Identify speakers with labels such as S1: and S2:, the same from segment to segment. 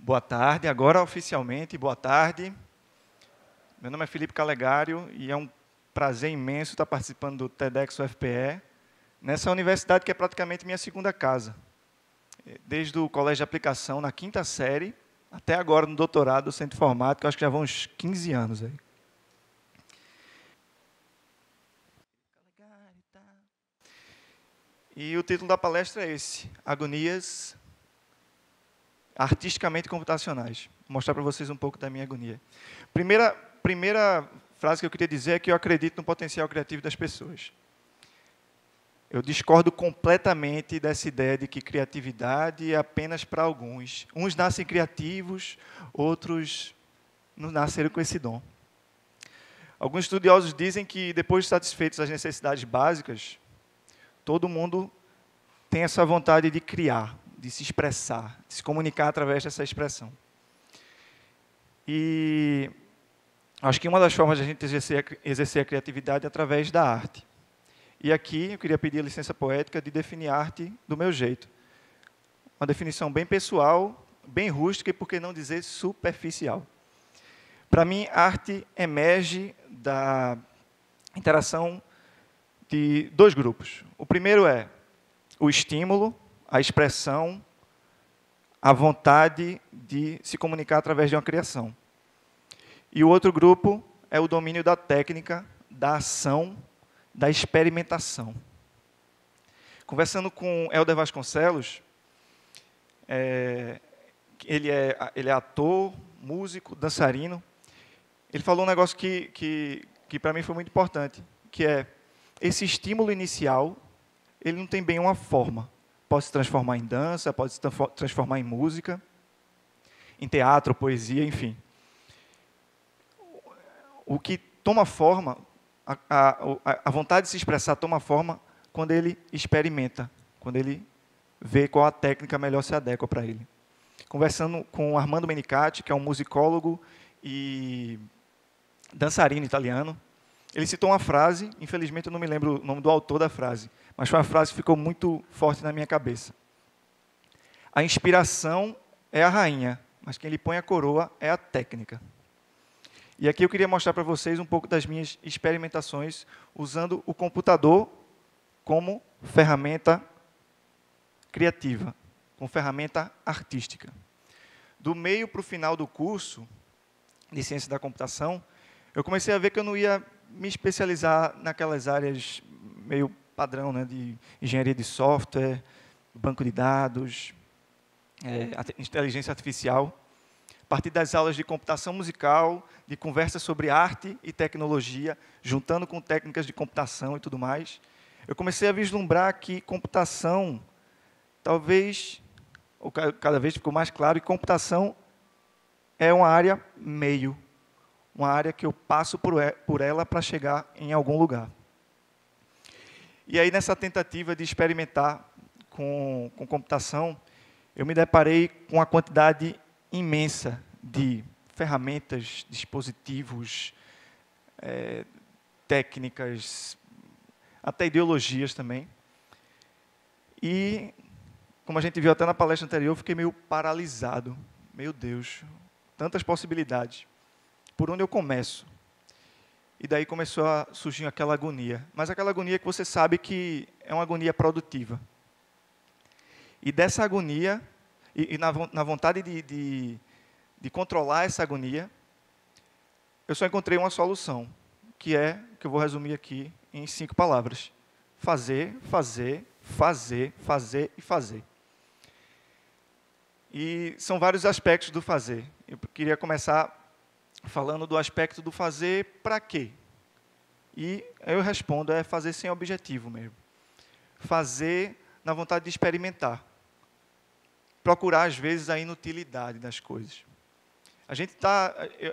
S1: Boa tarde, agora oficialmente, boa tarde. Meu nome é Felipe Calegário e é um prazer imenso estar participando do TEDx UFPE, nessa universidade que é praticamente minha segunda casa. Desde o colégio de aplicação, na 5ª série, até agora no doutorado do Centro Informático, acho que já vão uns 15 anos aí. E o título da palestra é esse, Agonias Artisticamente Computacionais. Vou mostrar para vocês um pouco da minha agonia. Primeira frase que eu queria dizer é que eu acredito no potencial criativo das pessoas. Eu discordo completamente dessa ideia de que criatividade é apenas para alguns. Uns nascem criativos, outros não nasceram com esse dom. Alguns estudiosos dizem que, depois de satisfeitas as necessidades básicas, todo mundo tem essa vontade de criar, de se expressar, de se comunicar através dessa expressão. E acho que uma das formas de a gente exercer a criatividade é através da arte. E aqui eu queria pedir a licença poética de definir a arte do meu jeito. Uma definição bem pessoal, bem rústica e, por que não dizer, superficial. Para mim, a arte emerge da interação de 2 grupos. O primeiro é o estímulo, a expressão, a vontade de se comunicar através de uma criação. E o outro grupo é o domínio da técnica, da ação, da experimentação. Conversando com Helder Vasconcelos, ele é ator, músico, dançarino. Ele falou um negócio que para mim foi muito importante, que é esse estímulo inicial, ele não tem bem uma forma. Pode se transformar em dança, pode se transformar em música, em teatro, poesia, enfim. O que toma forma, a vontade de se expressar toma forma quando ele experimenta, quando ele vê qual a técnica melhor se adequa para ele. Conversando com Armando Menicati, que é um musicólogo e dançarino italiano, ele citou uma frase, infelizmente eu não me lembro o nome do autor da frase, mas foi uma frase que ficou muito forte na minha cabeça. A inspiração é a rainha, mas quem lhe põe a coroa é a técnica. E aqui eu queria mostrar para vocês um pouco das minhas experimentações usando o computador como ferramenta criativa, como ferramenta artística. Do meio para o final do curso de Ciência da Computação, eu comecei a ver que eu não ia me especializar naquelas áreas meio padrão, né, de engenharia de software, banco de dados, inteligência artificial. A partir das aulas de computação musical, de conversa sobre arte e tecnologia, juntando com técnicas de computação e tudo mais, eu comecei a vislumbrar que computação, talvez, ou cada vez ficou mais claro, que computação é uma área meio, uma área que eu passo por ela para chegar em algum lugar. E aí, nessa tentativa de experimentar com computação, eu me deparei com uma quantidade imensa de ferramentas, dispositivos, técnicas, até ideologias também. E, como a gente viu até na palestra anterior, eu fiquei meio paralisado. Meu Deus, tantas possibilidades. Por onde eu começo? E daí começou a surgir aquela agonia. Mas aquela agonia que você sabe que é uma agonia produtiva. E dessa agonia, e na vontade de controlar essa agonia, eu só encontrei uma solução, que eu vou resumir aqui em 5 palavras. Fazer, fazer, fazer, fazer e fazer. E são vários aspectos do fazer. Eu queria começar falando do aspecto do fazer para quê? E eu respondo, é fazer sem objetivo mesmo. Fazer na vontade de experimentar. Procurar, às vezes, a inutilidade das coisas.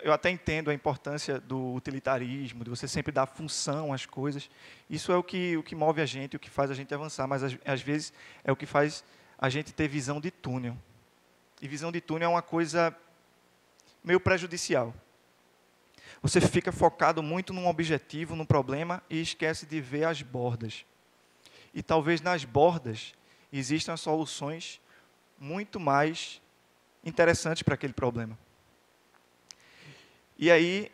S1: Eu até entendo a importância do utilitarismo, de você sempre dar função às coisas. Isso é o que move a gente, o que faz a gente avançar, mas, às vezes, é o que faz a gente ter visão de túnel. E visão de túnel é uma coisa meio prejudicial. Você fica focado muito num objetivo, num problema, e esquece de ver as bordas. E talvez nas bordas existam soluções muito mais interessantes para aquele problema. E aí,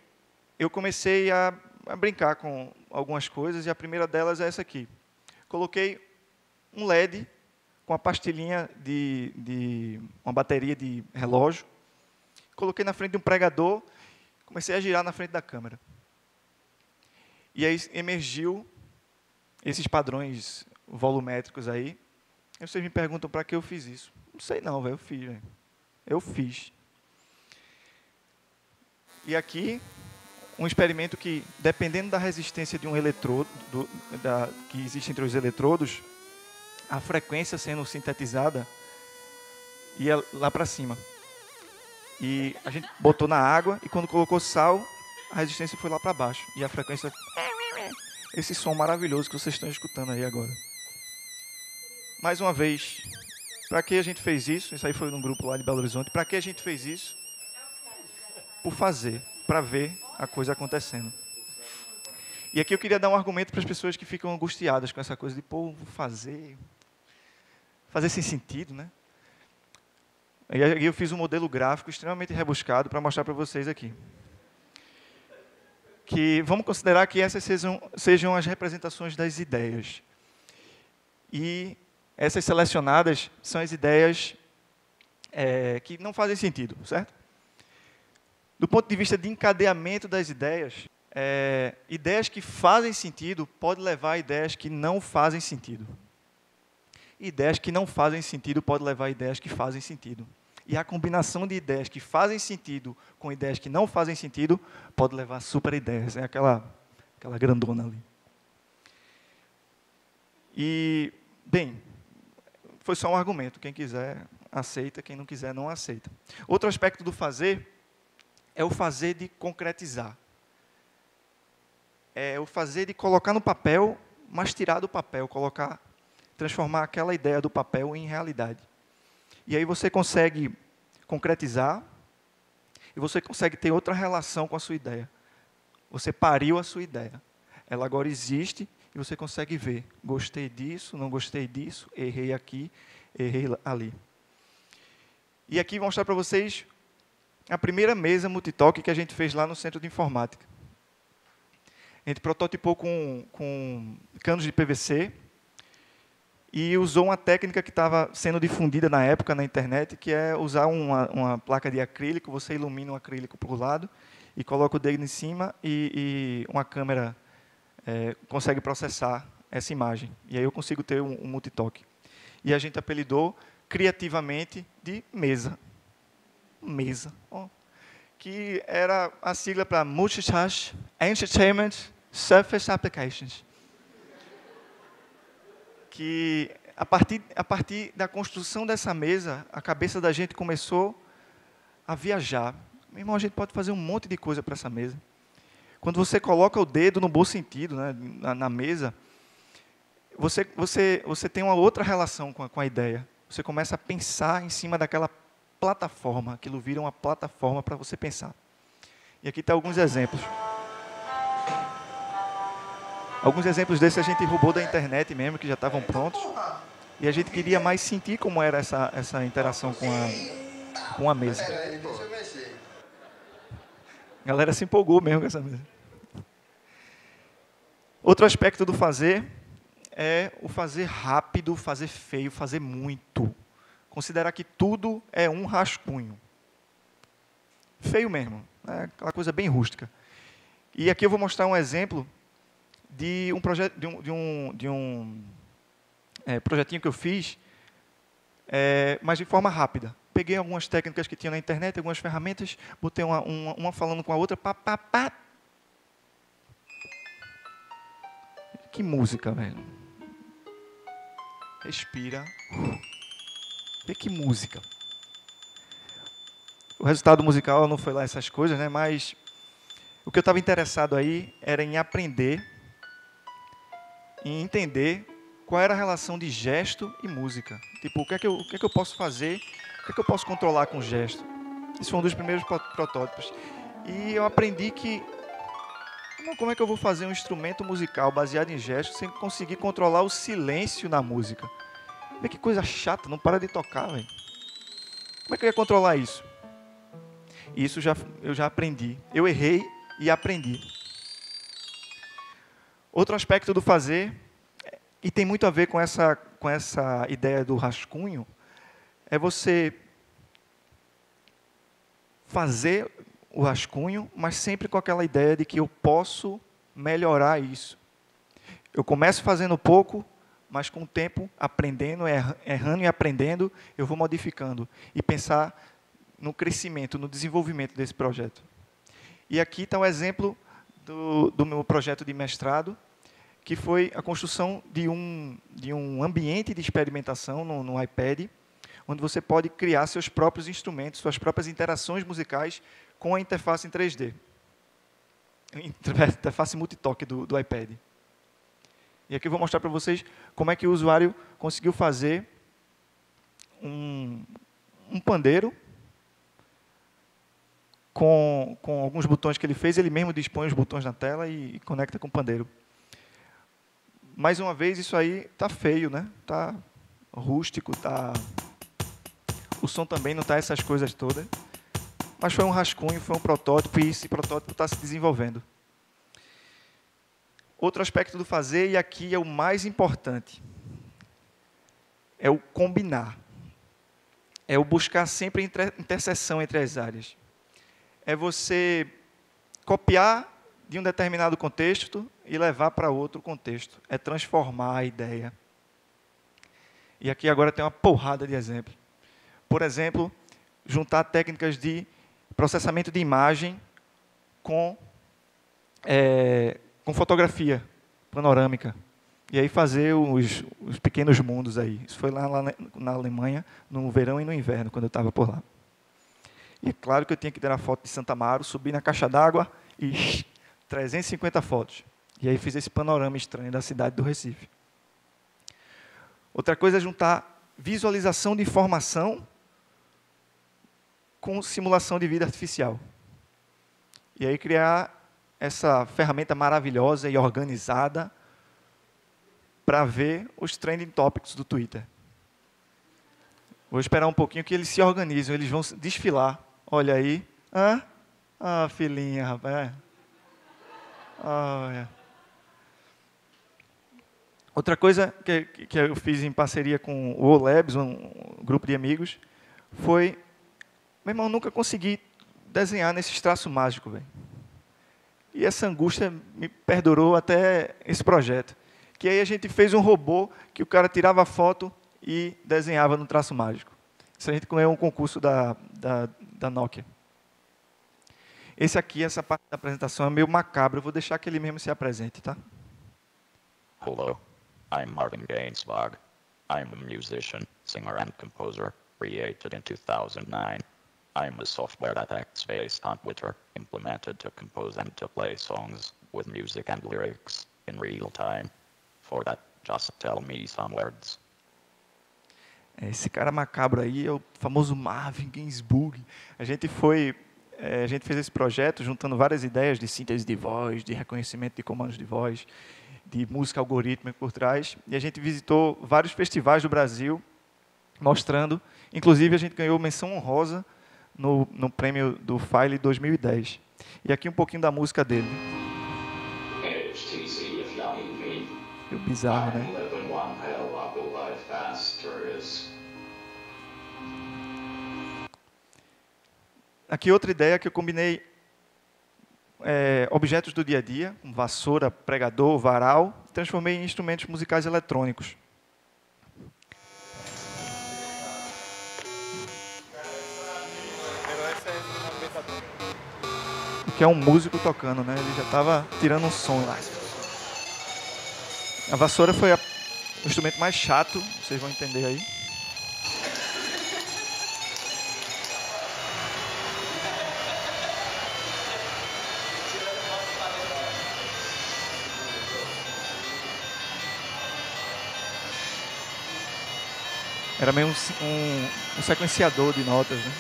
S1: eu comecei a brincar com algumas coisas, e a primeira delas é essa aqui. Coloquei um LED com a pastilhinha de uma bateria de relógio, coloquei na frente de um pregador, comecei a girar na frente da câmera. E aí emergiu esses padrões volumétricos aí. E vocês me perguntam para que eu fiz isso. Não sei não, velho, eu fiz, velho. Eu fiz. E aqui, um experimento que, dependendo da resistência de um eletrodo, que existe entre os eletrodos, a frequência sendo sintetizada ia lá para cima. E a gente botou na água, e quando colocou sal, a resistência foi lá para baixo. E a frequência... Esse som maravilhoso que vocês estão escutando aí agora. Mais uma vez, para que a gente fez isso? Isso aí foi num grupo lá de Belo Horizonte. Para que a gente fez isso? Por fazer, para ver a coisa acontecendo. E aqui eu queria dar um argumento para as pessoas que ficam angustiadas com essa coisa de, pô, vou fazer sem sentido, né? E aí eu fiz um modelo gráfico extremamente rebuscado para mostrar para vocês aqui. Que vamos considerar que essas sejam as representações das ideias. E essas selecionadas são as ideias que não fazem sentido, certo? Do ponto de vista de encadeamento das ideias, ideias que fazem sentido podem levar a ideias que não fazem sentido. Ideias que não fazem sentido podem levar a ideias que fazem sentido. E a combinação de ideias que fazem sentido com ideias que não fazem sentido pode levar a super ideias. É aquela grandona ali. E, bem, foi só um argumento. Quem quiser, aceita. Quem não quiser, não aceita. Outro aspecto do fazer é o fazer de concretizar. É o fazer de colocar no papel, mas tirar do papel, transformar aquela ideia do papel em realidade. E aí você consegue concretizar e você consegue ter outra relação com a sua ideia. Você pariu a sua ideia. Ela agora existe e você consegue ver. Gostei disso, não gostei disso, errei aqui, errei ali. E aqui vou mostrar para vocês a primeira mesa multitoque que a gente fez lá no Centro de Informática. A gente prototipou com canos de PVC, e usou uma técnica que estava sendo difundida na época na internet, que é usar uma placa de acrílico, você ilumina o acrílico para o lado, e coloca o dedo em cima, e uma câmera consegue processar essa imagem. E aí eu consigo ter um multitoque. E a gente apelidou criativamente de mesa. Mesa. Oh. Que era a sigla para Multitask Entertainment Surface Applications. Que, a partir da construção dessa mesa, a cabeça da gente começou a viajar. Meu irmão, a gente pode fazer um monte de coisa para essa mesa. Quando você coloca o dedo no bom sentido, né, na mesa, você tem uma outra relação com a ideia. Você começa a pensar em cima daquela plataforma. Aquilo vira uma plataforma para você pensar. E aqui estão alguns exemplos. Alguns exemplos desses a gente roubou da internet mesmo, que já estavam prontos. E a gente queria mais sentir como era essa interação com a mesa. A galera se empolgou mesmo com essa mesa. Outro aspecto do fazer é o fazer rápido, fazer feio, fazer muito. Considerar que tudo é um rascunho. Feio mesmo. É aquela coisa bem rústica. E aqui eu vou mostrar um exemplo de um projeto, projetinho que eu fiz, mas de forma rápida. Peguei algumas técnicas que tinha na internet, algumas ferramentas, botei uma falando com a outra, pá, pá, pá. Que música, velho. Respira. Vê que música. O resultado musical não foi lá essas coisas, né? Mas o que eu estava interessado aí era em aprender, em entender qual era a relação de gesto e música. Tipo, o que é que eu posso fazer, o que é que eu posso controlar com o gesto. Esse foi um dos primeiros protótipos. E eu aprendi que Não, como é que eu vou fazer um instrumento musical baseado em gestos sem conseguir controlar o silêncio na música? Vê que coisa chata, não para de tocar, velho. Como é que eu ia controlar isso? Isso eu já aprendi. Eu errei e aprendi. Outro aspecto do fazer, e tem muito a ver com essa ideia do rascunho, é você fazer o rascunho, mas sempre com aquela ideia de que eu posso melhorar isso. Eu começo fazendo pouco, mas com o tempo, aprendendo, errando e aprendendo, eu vou modificando. E pensar no crescimento, no desenvolvimento desse projeto. E aqui está o exemplo do meu projeto de mestrado, que foi a construção de um ambiente de experimentação no iPad, onde você pode criar seus próprios instrumentos, suas próprias interações musicais com a interface em 3D. Interface multitoque do iPad. E aqui eu vou mostrar para vocês como é que o usuário conseguiu fazer um pandeiro com alguns botões que ele fez, ele mesmo dispõe os botões na tela e conecta com o pandeiro. Mais uma vez, isso aí está feio, né? Está rústico, o som também não está essas coisas todas. Mas foi um rascunho, foi um protótipo, e esse protótipo está se desenvolvendo. Outro aspecto do fazer, e aqui é o mais importante, é o combinar. É o buscar sempre interseção entre as áreas. É você copiar de um determinado contexto e levar para outro contexto. É transformar a ideia. E aqui agora tem uma porrada de exemplos. Por exemplo, juntar técnicas de processamento de imagem com fotografia panorâmica. E aí fazer os pequenos mundos aí. Isso foi lá na Alemanha, no verão e no inverno, quando eu estava por lá. E é claro que eu tinha que tirar foto de Santa Amaro, subir na caixa d'água e 350 fotos. E aí fiz esse panorama estranho da cidade do Recife. Outra coisa é juntar visualização de informação com simulação de vida artificial. E aí criar essa ferramenta maravilhosa e organizada para ver os trending topics do Twitter. Vou esperar um pouquinho que eles se organizam, eles vão desfilar. Olha aí. Ah, filhinha, rapaz. Olha. Outra coisa que eu fiz em parceria com o OLabs, um grupo de amigos, foi... Meu irmão, nunca consegui desenhar nesses traços mágicos, velho. E essa angústia me perdurou até esse projeto. Que aí a gente fez um robô que o cara tirava a foto e desenhava no traço mágico. Isso a gente ganhou um concurso da Nokia. Essa parte da apresentação é meio macabra. Eu vou deixar que ele mesmo se apresente, tá?
S2: Hello, I'm Martin Gainsbourg. I'm a musician, singer and composer, created in 2009. I'm a software that acts based on Twitter, implemented to compose and to play songs with music and lyrics in real time. For that, just tell me some words.
S1: Esse cara macabro aí é o famoso Marvin Gainsbourg. A gente fez esse projeto juntando várias ideias de síntese de voz, de reconhecimento de comandos de voz, de música algorítmica por trás. E a gente visitou vários festivais do Brasil, mostrando. Inclusive, a gente ganhou menção honrosa no prêmio do File 2010. E aqui um pouquinho da música dele. É bizarro, né? Aqui outra ideia que eu combinei objetos do dia a dia, como vassoura, pregador, varal, transformei em instrumentos musicais eletrônicos. Que é um músico tocando, né? Ele já estava tirando um som lá. A vassoura foi o instrumento mais chato, vocês vão entender aí. Era meio um sequenciador de notas, né?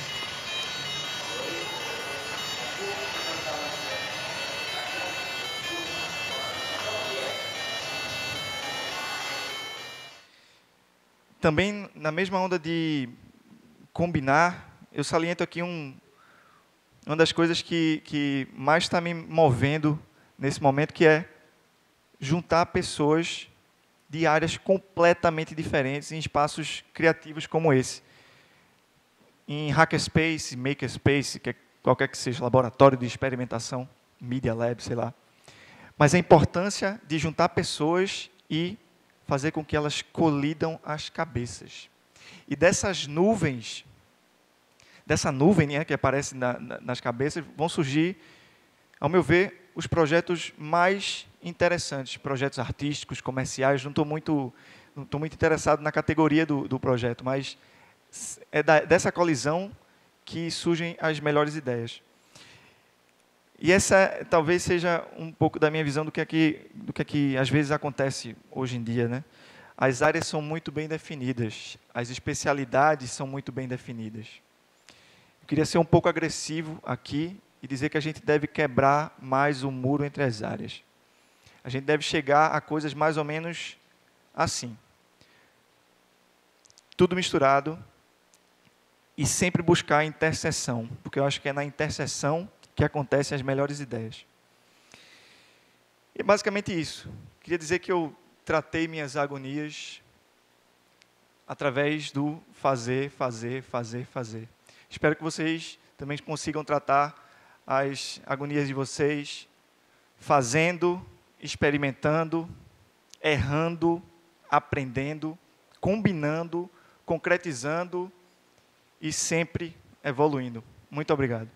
S1: também, na mesma onda de combinar, eu saliento aqui uma das coisas que mais está me movendo nesse momento, que é juntar pessoas de áreas completamente diferentes em espaços criativos como esse. Em hackerspace, makerspace, qualquer que seja, laboratório de experimentação, media lab, sei lá. Mas a importância de juntar pessoas e fazer com que elas colidam as cabeças. E dessas nuvens, dessa nuvem, né, que aparece nas cabeças, vão surgir, ao meu ver, os projetos mais interessantes, projetos artísticos, comerciais. Não estou muito interessado na categoria do projeto, mas é dessa colisão que surgem as melhores ideias. E essa talvez seja um pouco da minha visão do que é que às vezes acontece hoje em dia, né? As áreas são muito bem definidas, as especialidades são muito bem definidas. Eu queria ser um pouco agressivo aqui e dizer que a gente deve quebrar mais o muro entre as áreas. A gente deve chegar a coisas mais ou menos assim. Tudo misturado e sempre buscar a interseção, porque eu acho que é na interseção que acontecem as melhores ideias. E basicamente isso. Queria dizer que eu tratei minhas agonias através do fazer, fazer, fazer, fazer. Espero que vocês também consigam tratar as agonias de vocês fazendo, experimentando, errando, aprendendo, combinando, concretizando e sempre evoluindo. Muito obrigado.